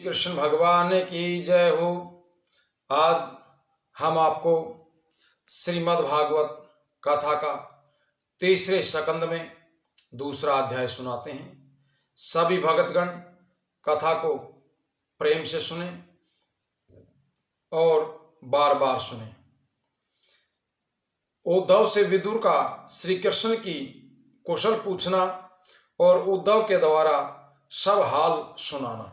कृष्ण भगवान की जय हो। आज हम आपको श्रीमद् भागवत कथा का तीसरे स्कंद में दूसरा अध्याय सुनाते हैं। सभी भक्तगण कथा को प्रेम से सुने और बार बार सुने। उद्धव से विदुर का श्री कृष्ण की कुशल पूछना और उद्धव के द्वारा सब हाल सुनाना।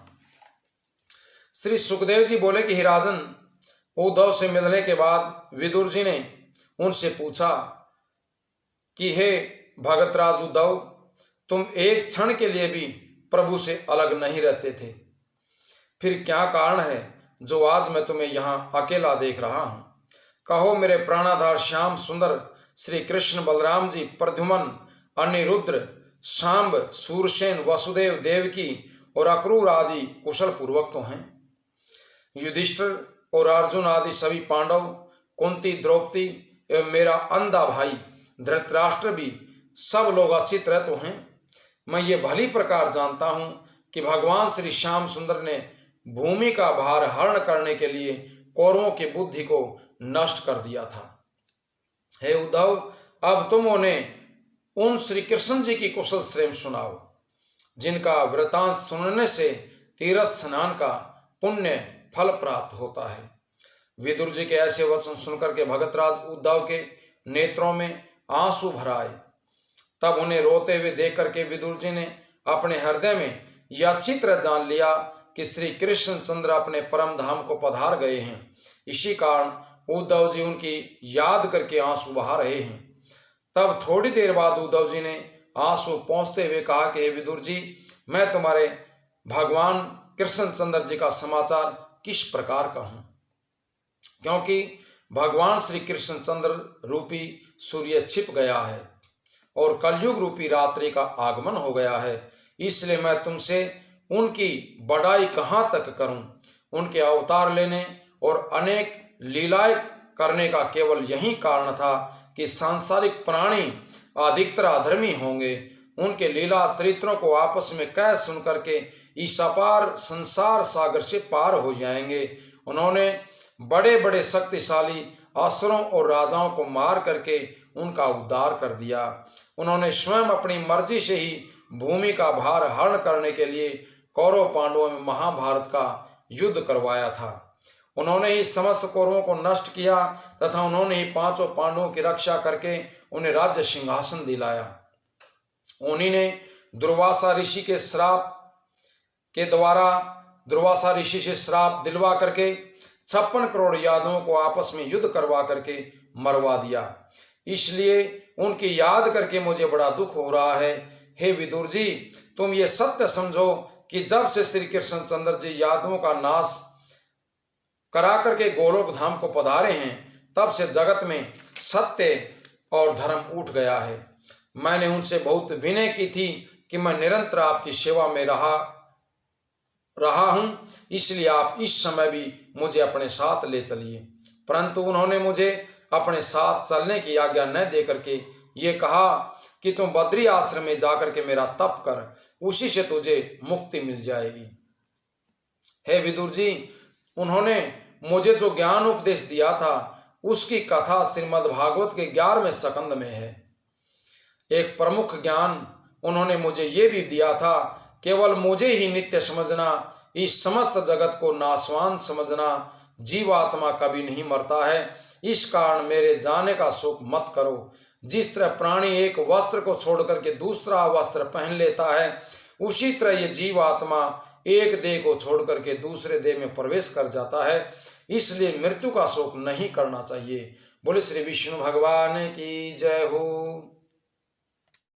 श्री सुखदेव जी बोले कि हे राजन, उद्धव से मिलने के बाद विदुर जी ने उनसे पूछा कि हे भगतराज उद्धव, तुम एक क्षण के लिए भी प्रभु से अलग नहीं रहते थे, फिर क्या कारण है जो आज मैं तुम्हें यहां अकेला देख रहा हूं? कहो मेरे प्राणाधार श्याम सुंदर श्री कृष्ण बलराम जी, प्रद्युमन, अनिरुद्र, सांब, सूरसेन, वसुदेव, देवकी और अक्रूर आदि कुशल पूर्वक तो हैं। युधिष्ठिर और अर्जुन आदि सभी पांडव, कुंती, द्रौपदी एवं मेरा अंधा भाई धृतराष्ट्र भी सब लोग अच्छी तरह तो हैं। मैं ये भली प्रकार जानता हूं कि भगवान श्री श्याम सुंदर ने भूमि का भार हरण करने के लिए कौरवों की बुद्धि को नष्ट कर दिया था। हे उद्धव, अब तुम उन्हें उन श्री कृष्ण जी की कुशल श्रेम सुनाओ, जिनका वृतांत सुनने से तीर्थ स्नान का पुण्य फल प्राप्त होता है। विदुर जी के ऐसे वचन सुनकर के भगतराज उद्धव के नेत्रों में आंसू भर आए। तब उन्हें रोते हुए देख करके विदुर जी ने अपने हृदय में यह अच्छी तरह जान लिया कि श्री कृष्ण चंद्र अपने परम धाम को पधार गए हैं। इसी कारण उद्धव जी उनकी याद करके आंसू बहा रहे हैं। तब थोड़ी देर बाद उद्धव जी ने आंसू पोंछते हुए कहा कि हे विदुर जी, मैं तुम्हारे भगवान कृष्ण चंद्र जी का समाचार किस प्रकार कहूं, क्योंकि भगवान श्री कृष्ण चंद्र रूपी सूर्य छिप गया है और कलयुग रूपी रात्रि का आगमन हो गया है। इसलिए मैं तुमसे उनकी बड़ाई कहां तक करूं। उनके अवतार लेने और अनेक लीलाएं करने का केवल यही कारण था कि सांसारिक प्राणी अधिकतर अधर्मी होंगे। उनके लीला चरित्रों को आपस में कह सुन करके इस अपार संसार सागर से पार हो जाएंगे। उन्होंने बड़े बड़े शक्तिशाली असुरों और राजाओं को मार करके उनका उद्धार कर दिया। उन्होंने स्वयं अपनी मर्जी से ही भूमि का भार हरण करने के लिए कौरव पांडवों में महाभारत का युद्ध करवाया था। उन्होंने ही समस्त कौरवों को नष्ट किया तथा उन्होंने ही पांचों पांडवों की रक्षा करके उन्हें राज्य सिंहासन दिलाया। उन्हीं ने दुर्वासा ऋषि के श्राप के द्वारा दुर्वासा ऋषि से श्राप दिलवा करके 56 करोड़ यादवों को आपस में युद्ध करवा करके मरवा दिया। इसलिए उनकी याद करके मुझे बड़ा दुख हो रहा है। हे विदुर जी, तुम ये सत्य समझो कि जब से श्री कृष्ण चंद्र जी यादवों का नाश करा करके गोलोक धाम को पधारे हैं, तब से जगत में सत्य और धर्म उठ गया है। मैंने उनसे बहुत विनय की थी कि मैं निरंतर आपकी सेवा में रहा हूं, इसलिए आप इस समय भी मुझे अपने साथ ले चलिए। परंतु उन्होंने मुझे अपने साथ चलने की आज्ञा न दे करके ये कहा कि तुम बद्री आश्रम में जाकर के मेरा तप कर, उसी से तुझे मुक्ति मिल जाएगी। हे विदुर जी, उन्होंने मुझे जो ज्ञान उपदेश दिया था उसकी कथा श्रीमद् भागवत के 11वें स्कंद में है। एक प्रमुख ज्ञान उन्होंने मुझे ये भी दिया था, केवल मुझे ही नित्य समझना, इस समस्त जगत को नाशवान समझना। जीवात्मा कभी नहीं मरता है, इस कारण मेरे जाने का शोक मत करो। जिस तरह प्राणी एक वस्त्र को छोड़ करके दूसरा वस्त्र पहन लेता है, उसी तरह ये जीवात्मा एक देह को छोड़ करके दूसरे देह में प्रवेश कर जाता है। इसलिए मृत्यु का शोक नहीं करना चाहिए। बोले श्री विष्णु भगवान की जय हो।